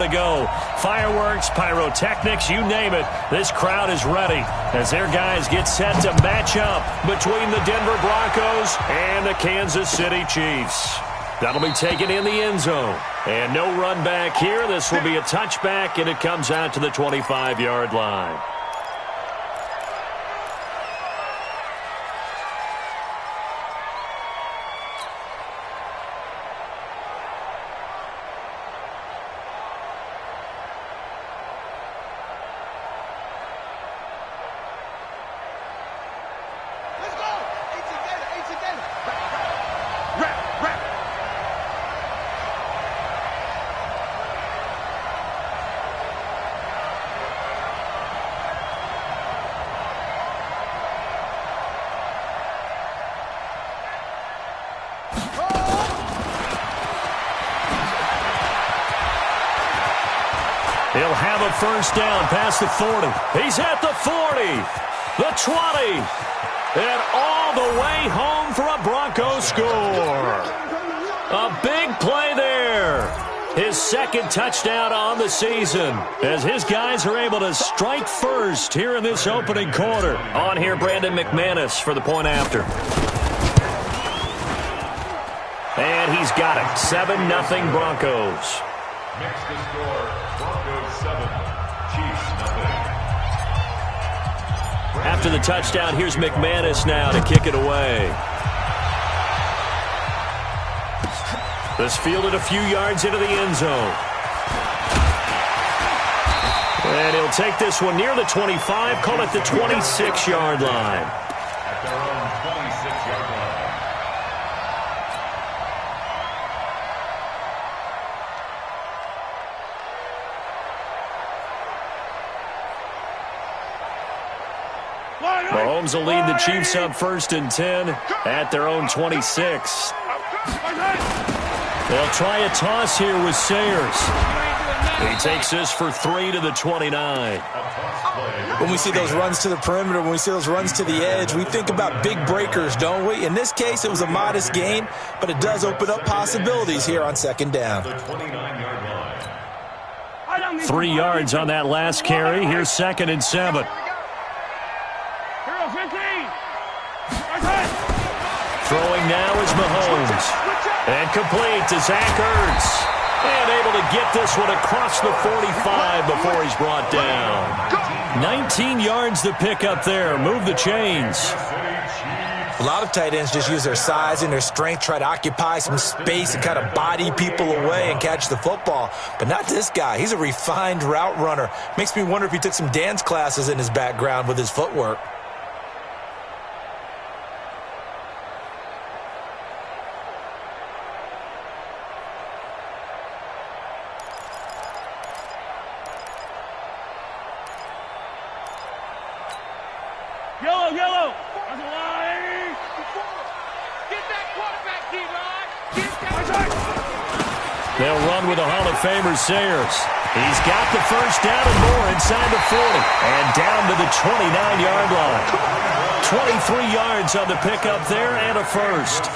to go. Fireworks, pyrotechnics, you name it. This crowd is ready as their guys get set to match up between the Denver Broncos and the Kansas City Chiefs. That'll be taken in the end zone. And no run back here. This will be a touchback, and it comes out to the 25-yard line. He'll have a first down past the 40. He's at the 40, the 20, and all the way home for a Broncos score. A big play there. His second touchdown on the season as his guys are able to strike first here in this opening quarter. On here, Brandon McManus for the point after. And he's got it. 7-0 Broncos. Next to score, Broncos 7, Chiefs nothing. After the touchdown, here's McManus now to kick it away. This fielded a few yards into the end zone. And he'll take this one near the 25, call it the 26-yard line. At their own 26-yard line. Mahomes will lead the Chiefs up 1st and 10 at their own 26. They'll try a toss here with Sayers. He takes this for 3 to the 29. When we see those runs to the perimeter, when we see those runs to the edge, we think about big breakers, don't we? In this case, it was a modest gain, but it does open up possibilities here on 2nd down. 3 yards on that last carry. Here's 2nd and 7. Throwing now is Mahomes. And complete to Zach Ertz. And able to get this one across the 45 before he's brought down. 19 yards to pick up there. Move the chains. A lot of tight ends just use their size and their strength, try to occupy some space and kind of body people away and catch the football. But not this guy. He's a refined route runner. Makes me wonder if he took some dance classes in his background with his footwork. Yellow. They'll run with the Hall of Famer Sayers. He's got the first down and more inside the 40. And down to the 29-yard line. 23 yards on the pickup there and a first.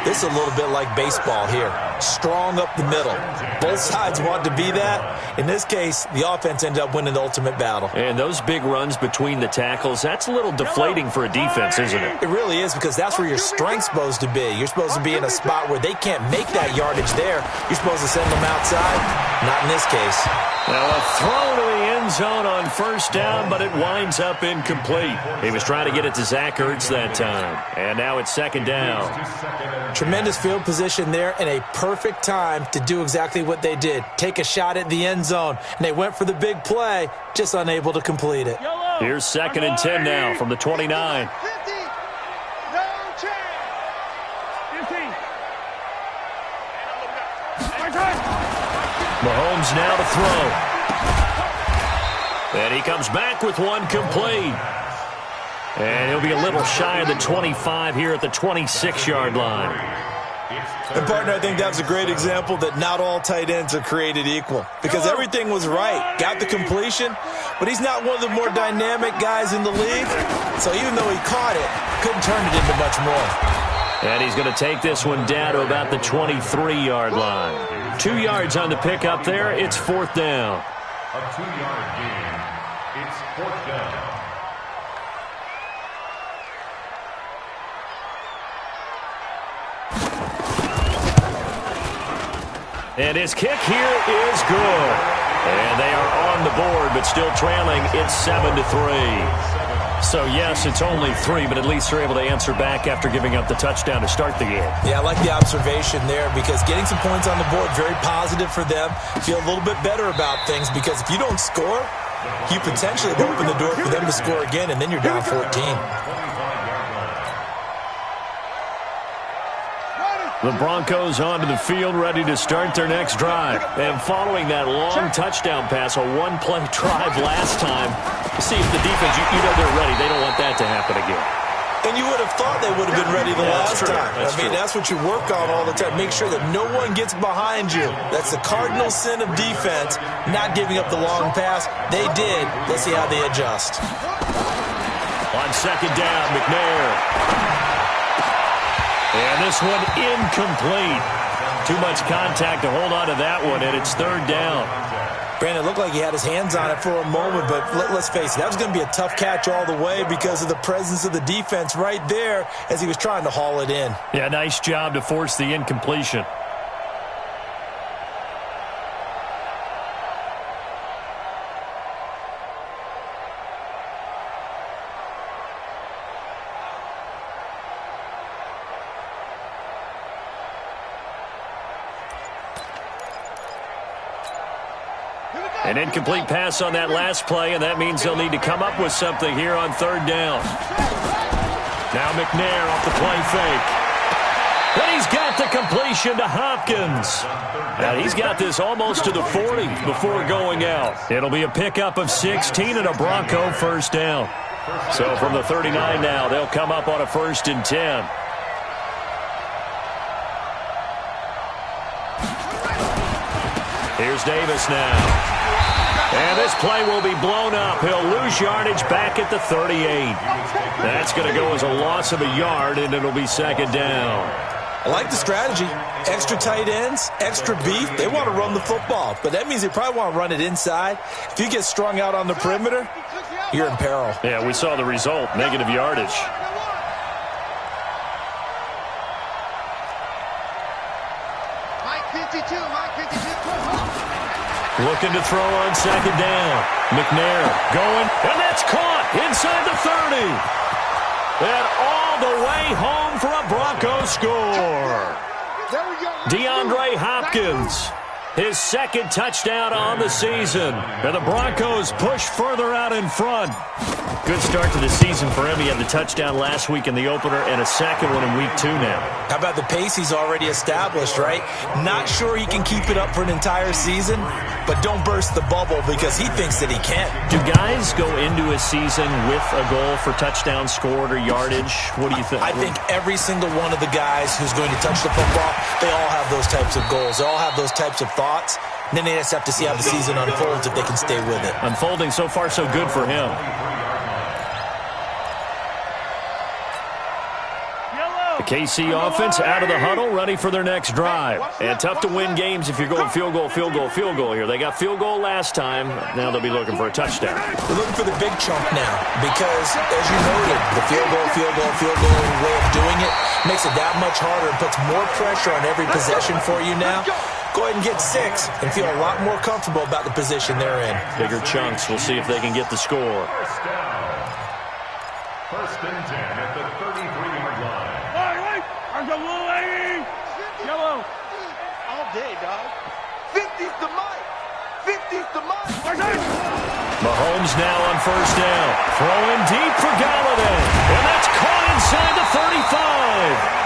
This is a little bit like baseball here. Strong up the middle. Both sides want to be that. In this case, the offense ended up winning the ultimate battle. And those big runs between the tackles, that's a little deflating for a defense, isn't it? It really is, because that's where your strength's supposed to be. You're supposed to be in a spot where they can't make that yardage there. You're supposed to send them outside. Not in this case. Now a throw to the end zone on 1st down, but it winds up incomplete. He was trying to get it to Zach Ertz that time. And now it's 2nd down. Tremendous field position there and a perfect time to do exactly what they did. Take a shot at the end zone. And they went for the big play, just unable to complete it. Here's 2nd and 10 now from the 29. 50. No chance. 15. Mahomes now to throw. And he comes back with one complete. And he'll be a little shy of the 25 here at the 26-yard line. And, partner, I think that was a great example that not all tight ends are created equal, because everything was right. Got the completion, but he's not one of the more dynamic guys in the league. So even though he caught it, couldn't turn it into much more. And he's going to take this one down to about the 23-yard line. 2 yards on the pickup there. It's 4th down. A 2-yard gain. It's 4th down. And his kick here is good. And they are on the board, but still trailing. It's 7-3. So, yes, it's only 3, but at least they're able to answer back after giving up the touchdown to start the game. Yeah, I like the observation there because getting some points on the board, very positive for them. Feel a little bit better about things because if you don't score, you potentially open the door for them to score again, and then you're down 14. The Broncos onto the field, ready to start their next drive. And following that long touchdown pass, a one-play drive last time, to see if the defense, you know they're ready. They don't want that to happen again. And you would have thought they would have been ready the last time. That's what you work on all the time. Make sure that no one gets behind you. That's the cardinal sin of defense, not giving up the long pass. They did. Let's see how they adjust. On 2nd down, McNair. And this one incomplete. Too much contact to hold on to that one, and it's 3rd down. Brandon, it looked like he had his hands on it for a moment, but let's face it, that was going to be a tough catch all the way because of the presence of the defense right there as he was trying to haul it in. Yeah, nice job to force the incompletion. An incomplete pass on that last play, and that means they'll need to come up with something here on 3rd down. Now McNair off the play fake. And he's got the completion to Hopkins. Now he's got this almost to the 40 before going out. It'll be a pickup of 16 and a Bronco 1st down. So from the 39 now, they'll come up on a 1st and 10. Here's Davis now. And this play will be blown up. He'll lose yardage back at the 38. That's going to go as a loss of a yard, and it'll be 2nd down. I like the strategy. Extra tight ends, extra beef. They want to run the football, but that means they probably want to run it inside. If you get strung out on the perimeter, you're in peril. Yeah, we saw the result, negative yardage. Looking to throw on 2nd down. McNair going, and that's caught inside the 30. And all the way home for a Broncos score. DeAndre Hopkins, his 2nd touchdown on the season. And the Broncos push further out in front. Good start to the season for him. He had the touchdown last week in the opener and a 2nd one in week 2 now. How about the pace he's already established, right? Not sure he can keep it up for an entire season, but don't burst the bubble because he thinks that he can. Do guys go into a season with a goal for touchdown scored or yardage? What do you think? I think every single one of the guys who's going to touch the football, they all have those types of goals. They all have those types of thoughts. And then they just have to see how the season unfolds if they can stay with it. Unfolding so far so good for him. The KC offense out of the huddle, ready for their next drive. And tough to win games if you're going field goal, field goal, field goal here. They got field goal last time. Now they'll be looking for a touchdown. They're looking for the big chunk now because, as you noted, the field goal way of doing it makes it that much harder and puts more pressure on every possession for you now. Go ahead and get 6 and feel a lot more comfortable about the position they're in. Bigger chunks. We'll see if they can get the score. 1st and 10 at the 33-yard line. Yellow. All day, dog. 50's the mic. 50's the mic. Mahomes now on 1st down. Throwing deep for Galladay. And that's caught inside the 35.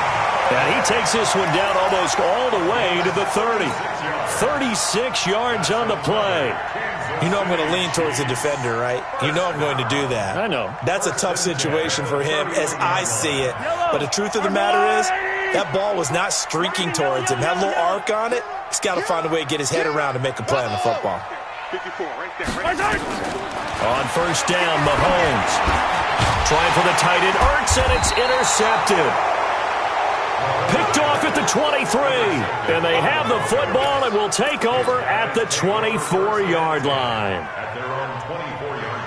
And he takes this one down almost all the way to the 30. 36 yards on the play. You know I'm going to lean towards the defender, right? You know I'm going to do that. I know. That's a tough situation for him as I see it. But the truth of the matter is, that ball was not streaking towards him. Had a little arc on it. He's got to find a way to get his head around and make a play on the football. 54, right there. On 1st down, Mahomes. Trying for the tight end. Ertz, and it's intercepted. Picked off at the 23. And they have the football and will take over at the 24-yard line. At their own 24-yard line.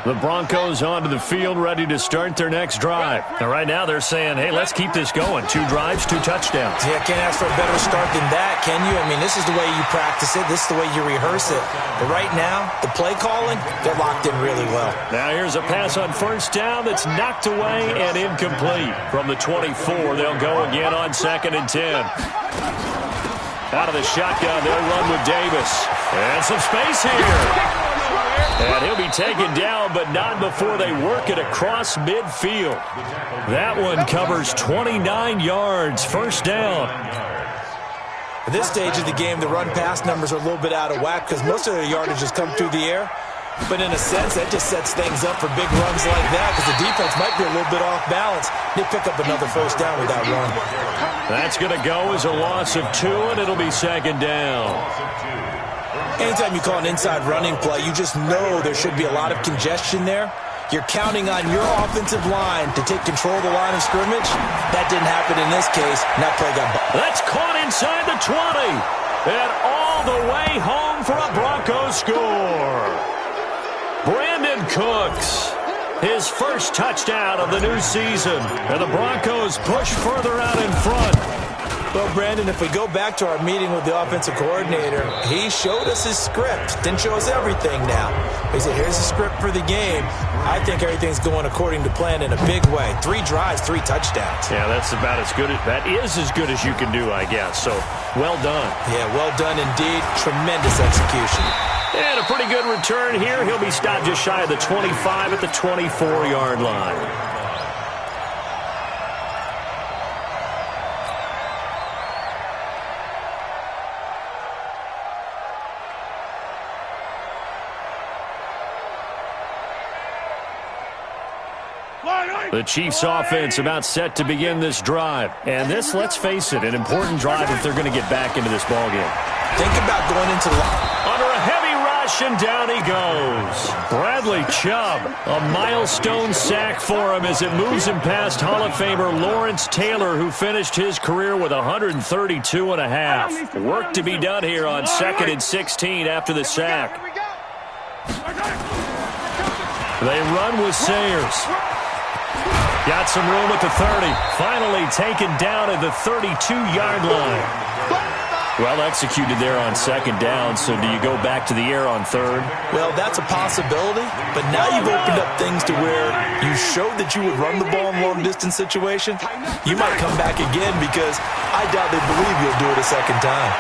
The Broncos onto the field, ready to start their next drive. Now, right now, they're saying, hey, let's keep this going. 2 drives, 2 touchdowns. Yeah, can't ask for a better start than that, can you? I mean, this is the way you practice it. This is the way you rehearse it. But right now, the play calling, they're locked in really well. Now, here's a pass on first down that's knocked away and incomplete. From the 24, they'll go again on 2nd and 10. Out of the shotgun, they'll run with Davis. And some space here. And he'll be taken down, but not before they work it across midfield. That one covers 29 yards. First down. At this stage of the game, the run-pass numbers are a little bit out of whack because most of their yardage has come through the air. But in a sense, that just sets things up for big runs like that because the defense might be a little bit off balance. They pick up another first down with that run. That's going to go as a loss of 2, and it'll be 2nd down. Anytime you call an inside running play, you just know there should be a lot of congestion there. You're counting on your offensive line to take control of the line of scrimmage. That didn't happen in this case, and that play got bumped. That's caught inside the 20. And all the way home for a Broncos score. Brandon Cooks, his first touchdown of the new season. And the Broncos push further out in front. Well, Brandon, if we go back to our meeting with the offensive coordinator, he showed us his script. Didn't show us everything now. He said, here's the script for the game. I think everything's going according to plan in a big way. 3 drives, 3 touchdowns. Yeah, that's about as good. That is as good as you can do, I guess. So, well done. Yeah, well done indeed. Tremendous execution. And a pretty good return here. He'll be stopped just shy of the 25 at the 24-yard line. The Chiefs offense about set to begin this drive. And this, let's face it, an important drive if they're going to get back into this ballgame. Think about going into the... Under a heavy rush, and down he goes. Bradley Chubb, a milestone sack for him as it moves him past Hall of Famer Lawrence Taylor, who finished his career with 132.5. Work to be done here on 2nd and 16 after the sack. They run with Sayers. Got some room at the 30. Finally taken down at the 32-yard line. Well executed there on 2nd down, so do you go back to the air on 3rd? Well, that's a possibility, but now you've opened up things to where you showed that you would run the ball in long-distance situation. You might come back again because I doubt they believe you'll do it a 2nd time.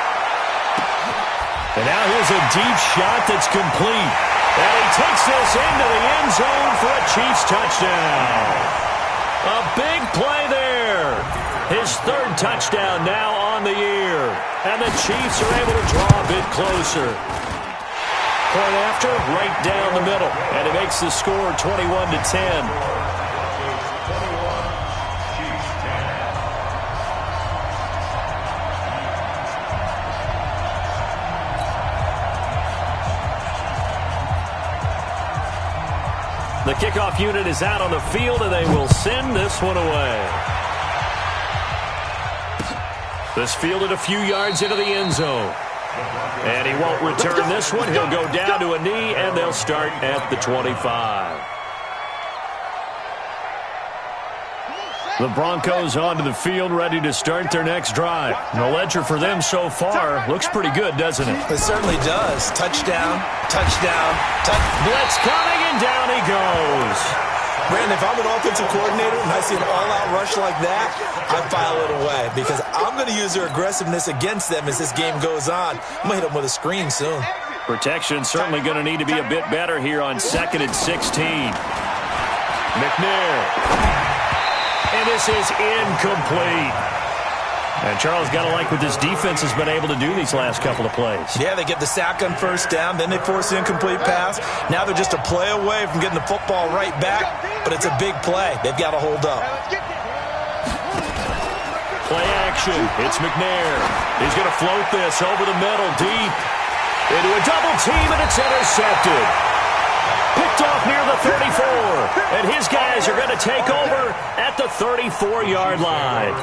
And now here's a deep shot that's complete. And he takes this into the end zone for a Chiefs touchdown. A big play there. His 3rd touchdown now on the year. And the Chiefs are able to draw a bit closer. Point after, right down the middle. And it makes the score 21-10. The kickoff unit is out on the field, and they will send this one away. This fielded a few yards into the end zone. And he won't return this one. He'll go down to a knee, and they'll start at the 25. The Broncos onto the field, ready to start their next drive. And the ledger for them so far looks pretty good, doesn't it? It certainly does. Touchdown, touchdown, blitz coming, and down he goes. Brandon, if I'm an offensive coordinator and I see an all-out rush like that, I file it away because I'm going to use their aggressiveness against them as this game goes on. I'm going to hit them with a screen soon. Protection certainly going to need to be a bit better here on 2nd and 16. McNair. And this is incomplete. And Charles, got to like what this defense has been able to do these last couple of plays. Yeah, they get the sack on first down, then they force the incomplete pass. Now they're just a play away from getting the football right back, but it's a big play. They've got to hold up. Play action. It's McNair. He's going to float this over the middle, deep. Into a double team, and it's intercepted. Picked off near the 35. And his guys are going to take over at the 34-yard line.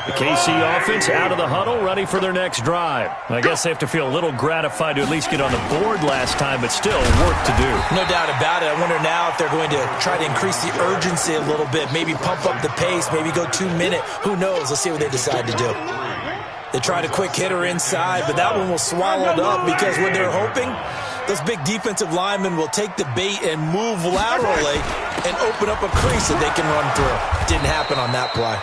The KC offense out of the huddle, ready for their next drive. I guess they have to feel a little gratified to at least get on the board last time, but still work to do. No doubt about it. I wonder now if they're going to try to increase the urgency a little bit, maybe pump up the pace, maybe go 2-minute. Who knows? Let's see what they decide to do. They tried a quick hitter inside, but that one was swallowed up because what they're hoping, those big defensive linemen will take the bait and move laterally and open up a crease that they can run through. Didn't happen on that play.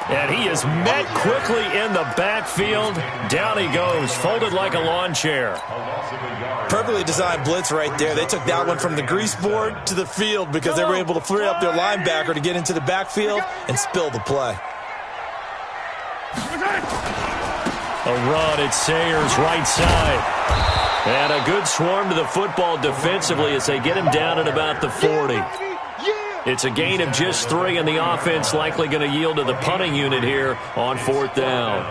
And he is met quickly in the backfield. Down he goes, folded like a lawn chair. Perfectly designed blitz right there. They took that one from the grease board to the field because they were able to free up their linebacker to get into the backfield and spill the play. A run at Sayers' right side. And a good swarm to the football defensively as they get him down at about the 40. It's a gain of just 3, and the offense likely going to yield to the punting unit here on 4th down.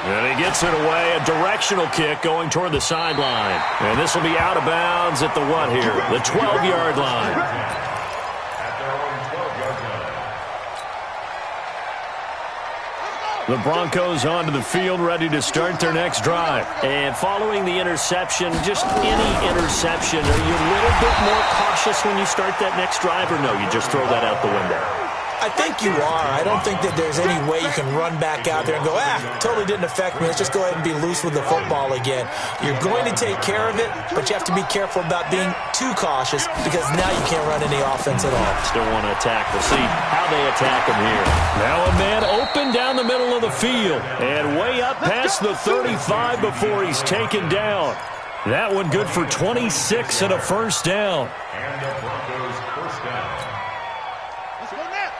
And he gets it away, a directional kick going toward the sideline. And this will be out of bounds at the what here? The 12-yard line. The Broncos onto the field, ready to start their next drive. And following the interception, just any interception, are you a little bit more cautious when you start that next drive, or no, you just throw that out the window? I think you are. I don't think that there's any way you can run back out there and go, totally didn't affect me. Let's just go ahead and be loose with the football again. You're going to take care of it, but you have to be careful about being too cautious because now you can't run any offense at all. Still want to attack. We'll see how they attack him here. Now a man open down the middle of the field and way up past the 35 before he's taken down. That one good for 26 and a first down. And the Broncos first down.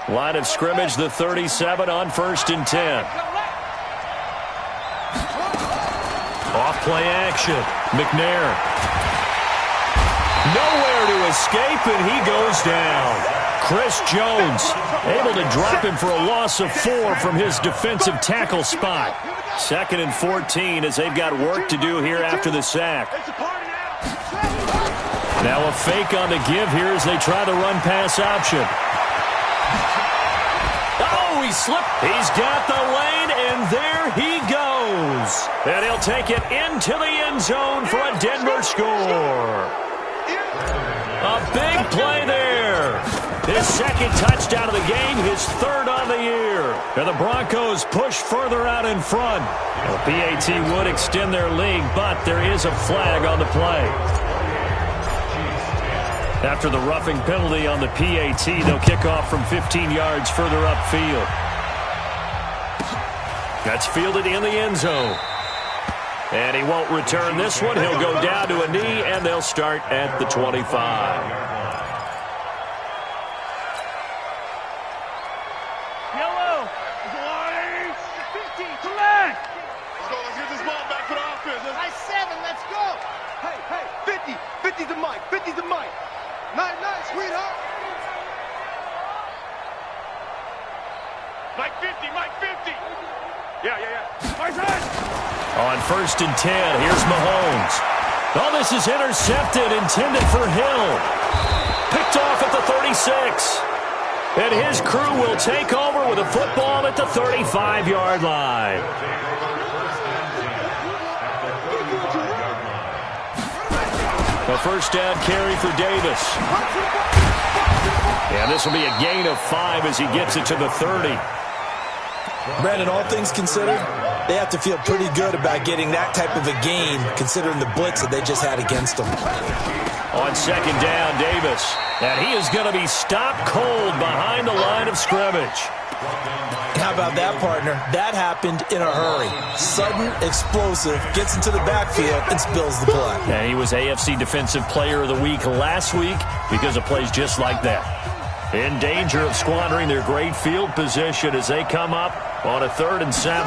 Line of scrimmage, the 37 on 1st and 10. Off play action. McNair. Nowhere to escape, and he goes down. Chris Jones able to drop him for a loss of 4 from his defensive tackle spot. 2nd and 14 as they've got work to do here after the sack. Now a fake on the give here as they try the run-pass option. Oh, he slipped. He's got the lane, and there he goes. And he'll take it into the end zone for a Denver score. A big play there. His 2nd touchdown of the game, his 3rd on the year. And the Broncos push further out in front. The PAT would extend their lead, but there is a flag on the play. After the roughing penalty on the PAT, they'll kick off from 15 yards further upfield. That's fielded in the end zone. And he won't return this one. He'll go down to a knee, and they'll start at the 25. Yellow. 50. Collect. Let's get this ball back for the offense. Nice 7. Let's go. Hey. 50. 50 to Mike. 50 to Mike. Nice, sweetheart. Mike 50. Yeah. On 1st and 10, here's Mahomes. Oh, this is intercepted, intended for Hill. Picked off at the 36. And his crew will take over with a football at the 35-yard line. A first down carry for Davis. And this will be a gain of 5 as he gets it to the 30. Brandon, all things considered, they have to feel pretty good about getting that type of a gain considering the blitz that they just had against them. On 2nd down, Davis. And he is going to be stopped cold behind the line of scrimmage. How about that, partner? That happened in a hurry. Sudden, explosive, gets into the backfield and spills the play. And he was AFC Defensive Player of the Week last week because of plays just like that. In danger of squandering their great field position as they come up on a 3rd and 7.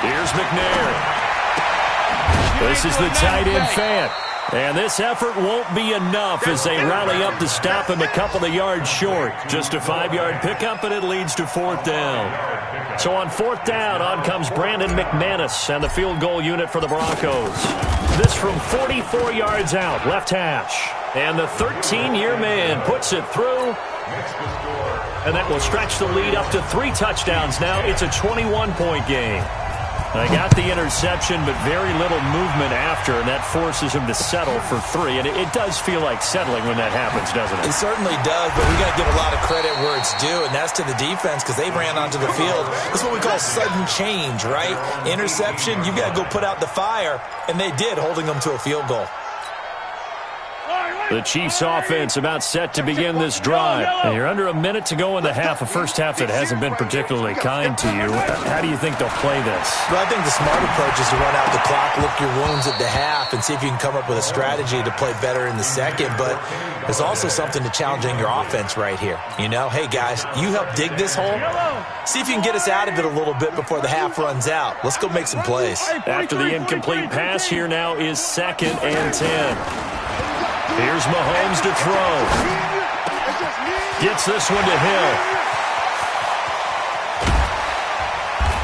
Here's McNair. This is the tight end Fant. And this effort won't be enough as they rally up to stop him a couple of yards short. Just a 5-yard pickup, and it leads to 4th down. So on 4th down, on comes Brandon McManus and the field goal unit for the Broncos. This from 44 yards out, left hash. And the 13-year man puts it through. And that will stretch the lead up to 3 touchdowns now. It's a 21-point game. I got the interception, but very little movement after, and that forces him to settle for 3. And it does feel like settling when that happens, doesn't it? It certainly does, but we got to give a lot of credit where it's due, and that's to the defense because they ran onto the field. That's what we call sudden change, right? Interception, you've got to go put out the fire, and they did, holding them to a field goal. The Chiefs offense about set to begin this drive. And you're under a minute to go in the half, a first half that hasn't been particularly kind to you. How do you think they'll play this? Well, I think the smart approach is to run out the clock, lick your wounds at the half, and see if you can come up with a strategy to play better in the second. But there's also something to challenging your offense right here. You know, hey, guys, you help dig this hole. See if you can get us out of it a little bit before the half runs out. Let's go make some plays. After the incomplete pass, here now is 2nd and 10. Here's Mahomes to throw. Gets this one to Hill.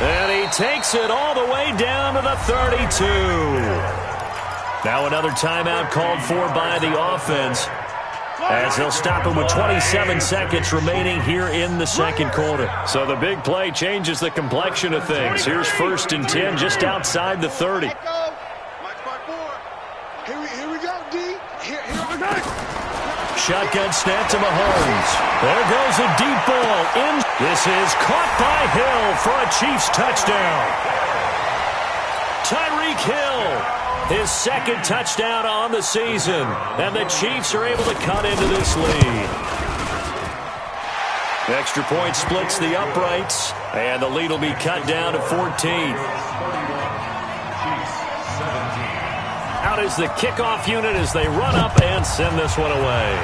And he takes it all the way down to the 32. Now another timeout called for by the offense, as they'll stop him with 27 seconds remaining here in the second quarter. So the big play changes the complexion of things. Here's 1st and 10 just outside the 30. Shotgun snap to Mahomes. There goes a deep ball in. This is caught by Hill for a Chiefs touchdown. Tyreek Hill, his 2nd touchdown on the season. And the Chiefs are able to cut into this lead. Extra point splits the uprights, and the lead will be cut down to 14. Out is the kickoff unit as they run up and send this one away.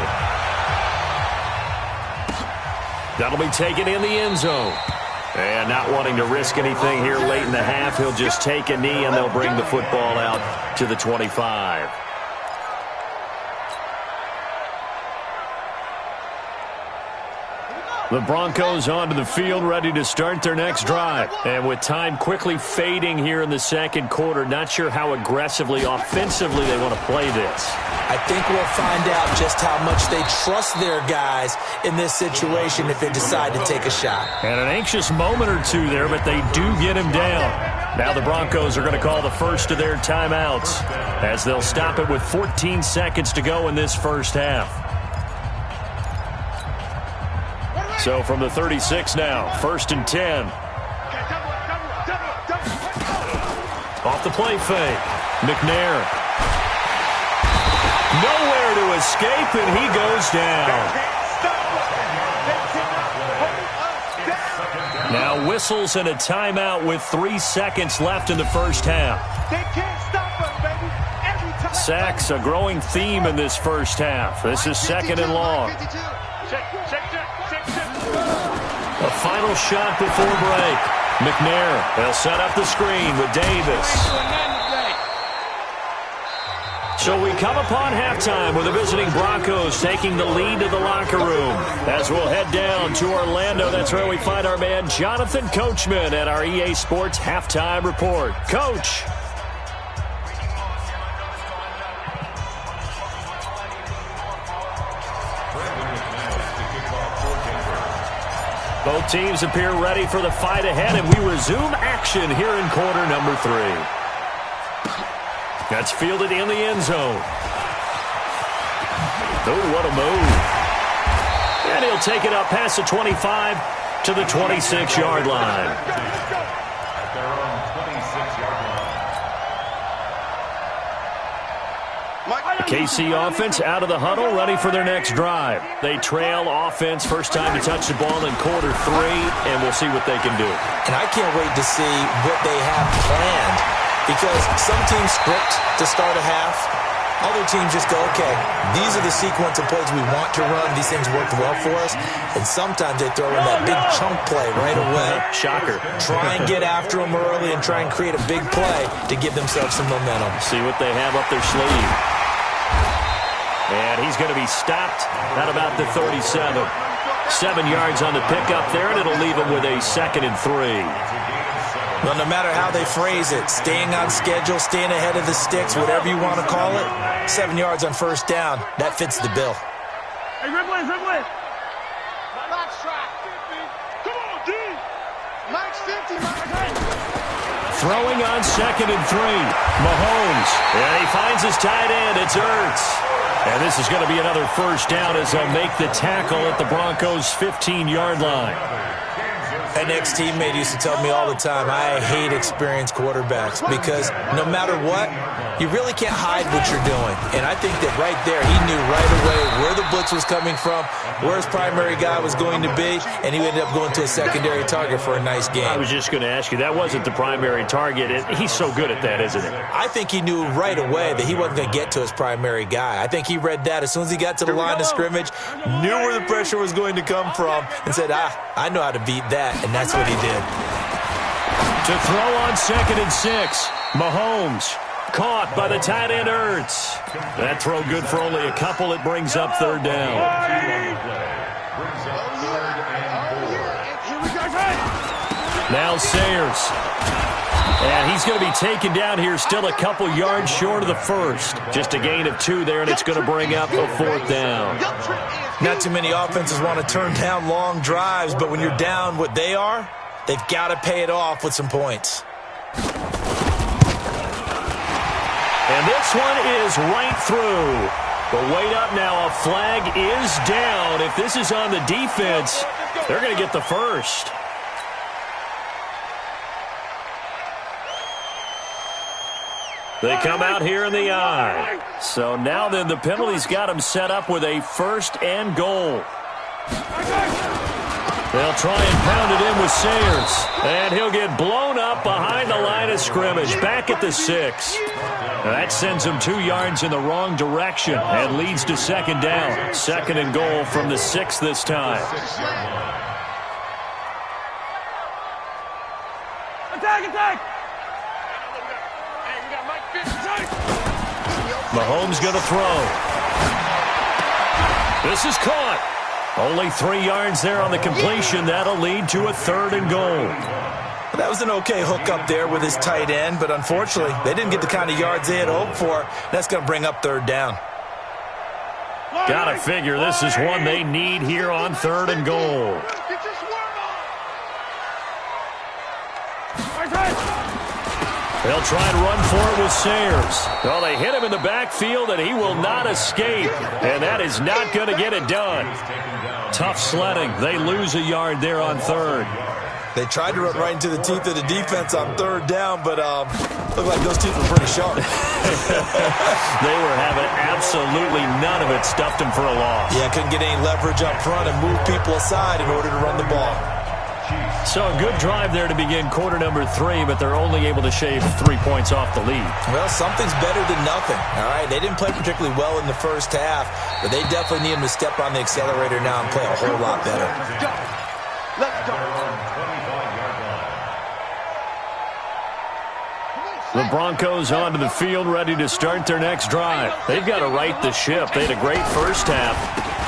That'll be taken in the end zone. And not wanting to risk anything here late in the half, he'll just take a knee and they'll bring the football out to the 25. The Broncos onto the field, ready to start their next drive. And with time quickly fading here in the second quarter, not sure how aggressively, offensively they want to play this. I think we'll find out just how much they trust their guys in this situation if they decide to take a shot. And an anxious moment or two there, but they do get him down. Now the Broncos are going to call the first of their timeouts, as they'll stop it with 14 seconds to go in this first half. So from the 36 now, 1st and 10. Off the play fake. McNair. Nowhere to escape, and he goes down. Now whistles and a timeout with 3 seconds left in the first half. Sacks, a growing theme in this first half. This is 2nd and long. A final shot before break. McNair, they'll set up the screen with Davis. So we come upon halftime with the visiting Broncos taking the lead to the locker room. As we'll head down to Orlando, that's where we find our man Jonathan Coachman at our EA Sports Halftime Report. Coach. Both teams appear ready for the fight ahead, and we resume action here in quarter number 3. That's fielded in the end zone. Oh, what a move. And he'll take it up past the 25 to the 26-yard line. KC offense out of the huddle, ready for their next drive. They trail offense, first time to touch the ball in quarter 3, and we'll see what they can do. And I can't wait to see what they have planned, because some teams script to start a half. Other teams just go, okay, these are the sequence of plays we want to run. These things worked well for us. And sometimes they throw in that big chunk play right away. Shocker. Try and get after them early and try and create a big play to give themselves some momentum. See what they have up their sleeve. going to be stopped at about the 37. 7 yards on the pickup there, and it'll leave him with a 2nd and 3. Well, no matter how they phrase it, staying on schedule, staying ahead of the sticks, whatever you want to call it, 7 yards on first down, that fits the bill. Hey, Ripley. Box track. Come on, D. Mike's 50, Mike. Throwing on 2nd and 3. Mahomes. And he finds his tight end. It's Ertz. And this is going to be another first down as they'll make the tackle at the Broncos' 15-yard line. An ex-teammate used to tell me all the time, I hate experienced quarterbacks because no matter what, you really can't hide what you're doing. And I think that right there, he knew right away where the blitz was coming from, where his primary guy was going to be, and he ended up going to a secondary target for a nice game. I was just going to ask you, that wasn't the primary target. He's so good at that, isn't he? I think he knew right away that he wasn't going to get to his primary guy. I think he read that as soon as he got to the line of scrimmage, knew where the pressure was going to come from, and said, I know how to beat that. And that's what he did. To throw on 2nd and 6. Mahomes caught by the tight end Ertz. That throw good for only a couple. It brings up 3rd down. Now Sayers. And he's going to be taken down here, still a couple yards short of the first. Just a gain of 2 there, and it's going to bring up a 4th down. Not too many offenses want to turn down long drives, but when you're down what they are, they've got to pay it off with some points. And this one is right through. But wait up now, a flag is down. If this is on the defense, they're going to get the first. They come out here in the eye. So now then the penalty's got him set up with a 1st and goal. They'll try and pound it in with Sayers. And he'll get blown up behind the line of scrimmage. Back at the 6. That sends him 2 yards in the wrong direction and leads to 2nd down. 2nd and goal from the 6 this time. Attack! Mahomes going to throw. This is caught. Only 3 yards there on the completion. That'll lead to a 3rd and goal. That was an okay hook up there with his tight end, but unfortunately, they didn't get the kind of yards they had hoped for. That's going to bring up 3rd down. Gotta figure this is one they need here on 3rd and goal. They'll try and run for it with Sayers. Well, they hit him in the backfield, and he will not escape. And that is not going to get it done. Tough sledding. They lose a yard there on 3rd. They tried to run right into the teeth of the defense on 3rd down, but looked like those teeth were pretty sharp. They were having absolutely none of it. Stuffed him for a loss. Yeah, couldn't get any leverage up front and move people aside in order to run the ball. So a good drive there to begin quarter number 3, but they're only able to shave 3 points off the lead. Well, something's better than nothing, all right? They didn't play particularly well in the first half, but they definitely need them to step on the accelerator now and play a whole lot better. Let's go. The Broncos onto the field ready to start their next drive. They've got to right the ship. They had a great first half,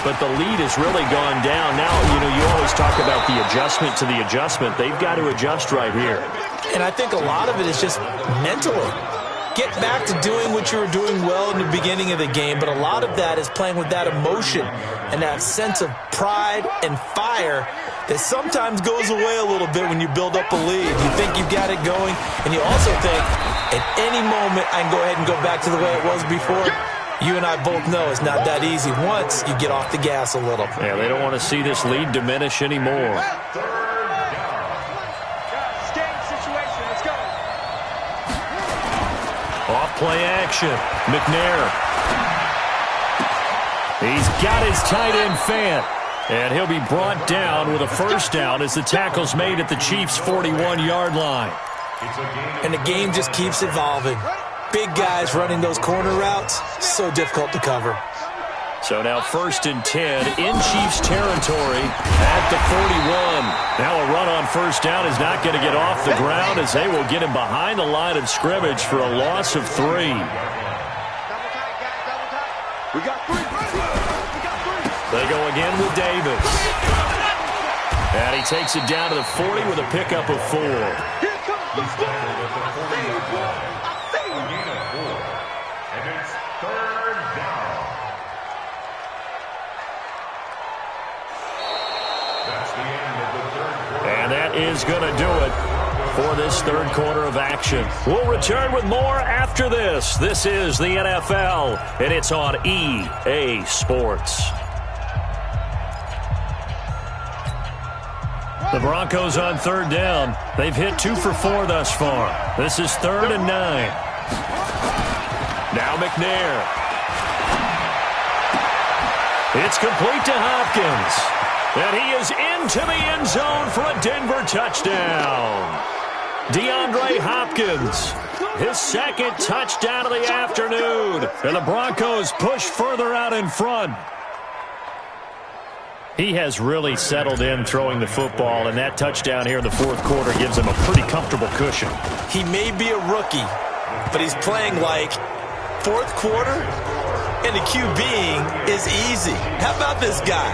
but the lead has really gone down. Now, you always talk about the adjustment to the adjustment. They've got to adjust right here. And I think a lot of it is just mentally. Get back to doing what you were doing well in the beginning of the game, but a lot of that is playing with that emotion and that sense of pride and fire that sometimes goes away a little bit when you build up a lead. You think you've got it going, and you also think at any moment I can go ahead and go back to the way it was before. You and I both know it's not that easy once you get off the gas a little. Yeah, they don't want to see this lead diminish anymore. Off play action. McNair. He's got his tight end Fant. And he'll be brought down with a first down as the tackle's made at the Chiefs' 41-yard line. And the game just keeps evolving. Big guys running those corner routes, so difficult to cover. So now 1st and 10 in Chiefs territory at the 41. Now a run on first down is not going to get off the ground as they will get him behind the line of scrimmage for a loss of 3. We got 3. They go again with Davis. And he takes it down to the 40 with a pickup of 4. Here comes the ball. And it's 3rd down. That's the end of the 3rd quarter. And that is going to do it for this 3rd quarter of action. We'll return with more after this. This is the NFL, and it's on EA Sports. The Broncos on 3rd down. They've hit 2 for 4 thus far. This is 3rd and 9. Now McNair. It's complete to Hopkins. And he is into the end zone for a Denver touchdown. DeAndre Hopkins, his 2nd touchdown of the afternoon. And the Broncos push further out in front. He has really settled in throwing the football, and that touchdown here in the 4th quarter gives him a pretty comfortable cushion. He may be a rookie, but he's playing like 4th quarter, and the QBing is easy. How about this guy?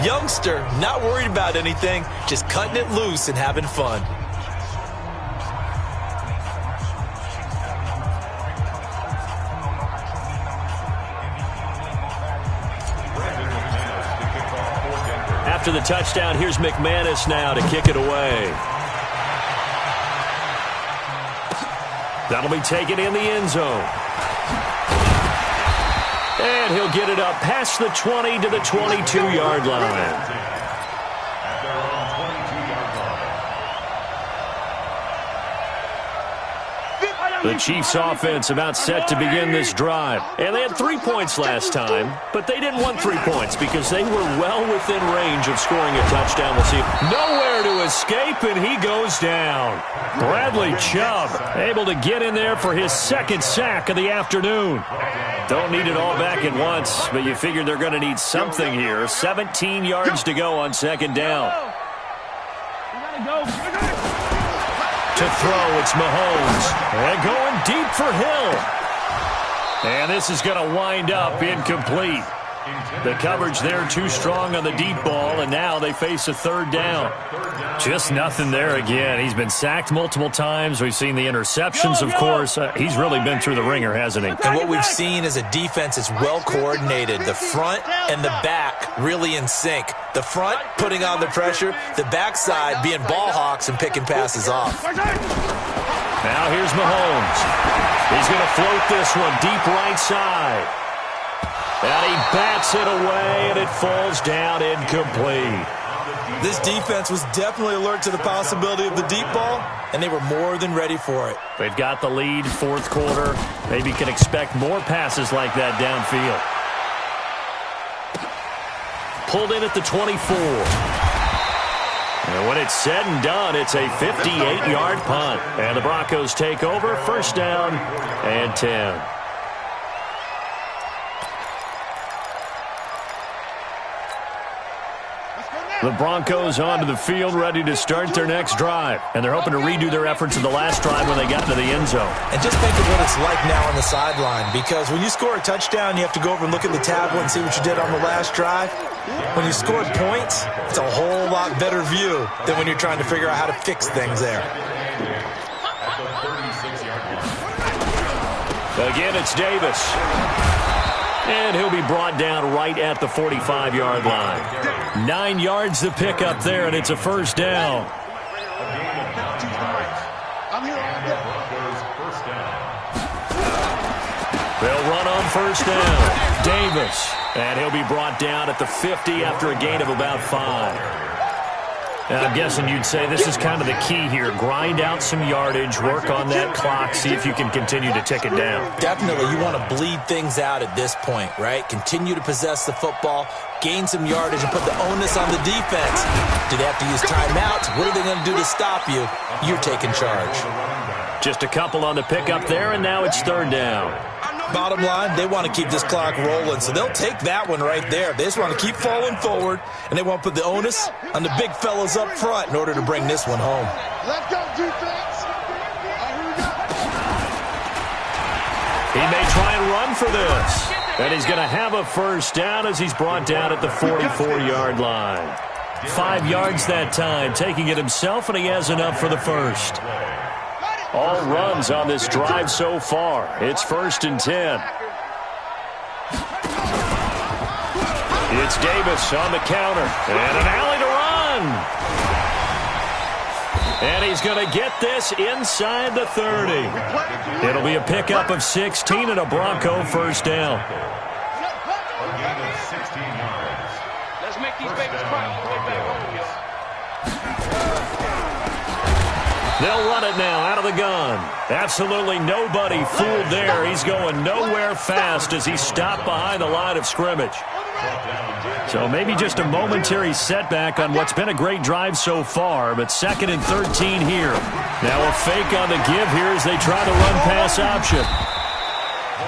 Youngster, not worried about anything, just cutting it loose and having fun. After the touchdown, here's McManus now to kick it away. That'll be taken in the end zone. And he'll get it up past the 20 to the 22-yard line. The Chiefs offense about set to begin this drive. And they had 3 points last time, but they didn't want 3 points because they were well within range of scoring a touchdown. We'll see. Nowhere to escape, and he goes down. Bradley Chubb able to get in there for his 2nd sack of the afternoon. Don't need it all back at once, but you figure they're going to need something here. 17 yards to go on 2nd down. To throw, it's Mahomes. And going deep for Hill. And this is going to wind up incomplete. The coverage there too strong on the deep ball, and now they face a 3rd down. Just nothing there again. He's been sacked multiple times. We've seen the interceptions, of course. He's really been through the ringer, hasn't he? And what we've seen is a defense that's well coordinated. The front and the back really in sync. The front putting on the pressure, the backside being ball hawks and picking passes off. Now here's Mahomes. He's going to float this one deep right side. And he bats it away, and it falls down incomplete. This defense was definitely alert to the possibility of the deep ball, and they were more than ready for it. They've got the lead, 4th quarter. Maybe can expect more passes like that downfield. Pulled in at the 24. And when it's said and done, it's a 58-yard punt. And the Broncos take over, 1st down and 10. The Broncos onto the field, ready to start their next drive. And they're hoping to redo their efforts in the last drive when they got into the end zone. And just think of what it's like now on the sideline, because when you score a touchdown, you have to go over and look at the tablet and see what you did on the last drive. When you scored points, it's a whole lot better view than when you're trying to figure out how to fix things there. Again, it's Davis. And he'll be brought down right at the 45-yard line. 9 yards to pick up there, and it's a 1st down. They'll run on 1st down. Davis. And he'll be brought down at the 50 after a gain of about 5. And I'm guessing you'd say this is kind of the key here. Grind out some yardage, work on that clock, see if you can continue to tick it down. Definitely, you want to bleed things out at this point, right? Continue to possess the football, gain some yardage, and put the onus on the defense. Do they have to use timeouts? What are they going to do to stop you? You're taking charge. Just a couple on the pickup there, and now it's 3rd down. Bottom line, they want to keep this clock rolling, so they'll take that one right there. They just want to keep falling forward, and they want to put the onus on the big fellas up front in order to bring this one home. Let's go, defense. He may try and run for this. And he's going to have a first down as he's brought down at the 44-yard line. 5 yards that time, taking it himself, and he has enough for the first. All runs on this drive so far. It's 1st and 10. It's Davis on the counter. And an alley to run. And he's going to get this inside the 30. It'll be a pickup of 16 and a Bronco first down. Let's make these babies cry all the way back home, y'all. They'll run it now out of the gun. Absolutely nobody fooled there. He's going nowhere fast as he's stopped behind the line of scrimmage. So maybe just a momentary setback on what's been a great drive so far, but 2nd and 13 here. Now a fake on the give here as they try the run-pass option.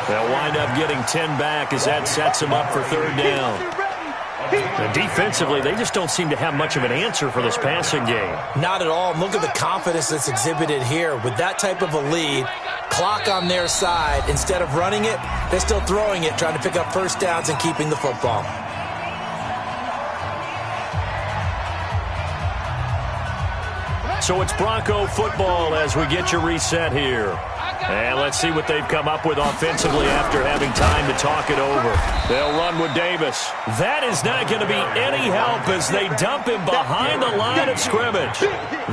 They'll wind up getting 10 back as that sets them up for 3rd down. And defensively, they just don't seem to have much of an answer for this passing game. Not at all. Look at the confidence that's exhibited here. With that type of a lead, clock on their side, instead of running it, they're still throwing it, trying to pick up first downs and keeping the football. So it's Bronco football as we get you reset here. And let's see what they've come up with offensively after having time to talk it over. They'll run with Davis. That is not going to be any help as they dump him behind the line of scrimmage.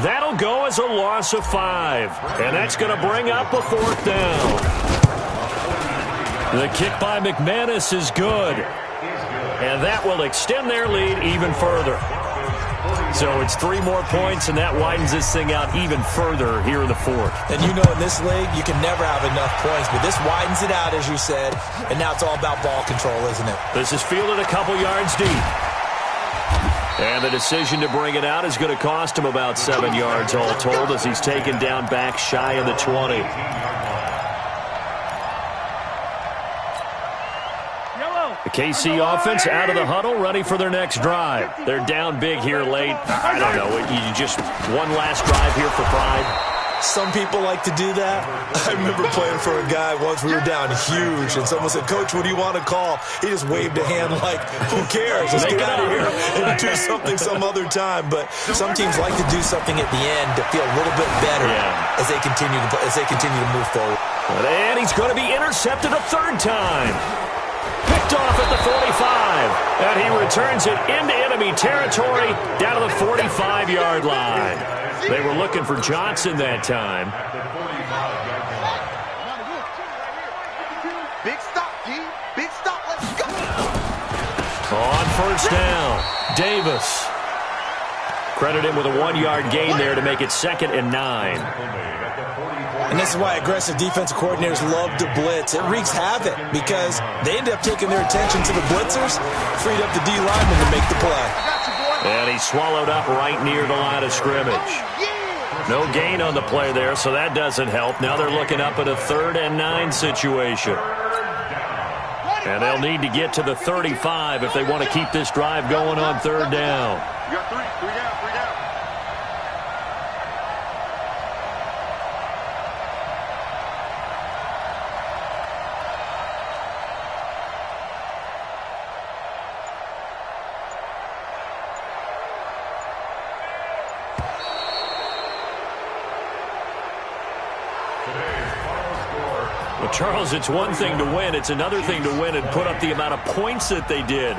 That'll go as a loss of 5. And that's going to bring up a 4th down. The kick by McManus is good. And that will extend their lead even further. So it's 3 more points, and that widens this thing out even further here in the 4th. And you know in this league, you can never have enough points, but this widens it out, as you said, and now it's all about ball control, isn't it? This is fielded a couple yards deep. And the decision to bring it out is going to cost him about 7 yards all told as he's taken down back shy of the 20. The KC offense out of the huddle, ready for their next drive. They're down big here late. I don't know. You just one last drive here for pride. Some people like to do that. I remember playing for a guy once. We were down huge, and someone said, "Coach, what do you want to call?" He just waved a hand like, "Who cares? Let's get out of here and do something some other time." But some teams like to do something at the end to feel a little bit better as they continue to move forward. And he's going to be intercepted a 3rd time. Picked off at the 45, and he returns it into enemy territory down to the 45-yard line. They were looking for Johnson that time. Big stop, G. Big stop. Let's go. On 1st down, Davis. Credit him with a 1-yard gain there to make it 2nd and 9. And this is why aggressive defensive coordinators love to blitz. It wreaks havoc because they end up taking their attention to the blitzers, freed up the D lineman to make the play. And he's swallowed up right near the line of scrimmage. No gain on the play there, so that doesn't help. Now they're looking up at a 3rd and 9 situation. And they'll need to get to the 35 if they want to keep this drive going on 3rd down. You got 3 down. Well, Charles, it's one thing to win. It's another thing to win and put up the amount of points that they did.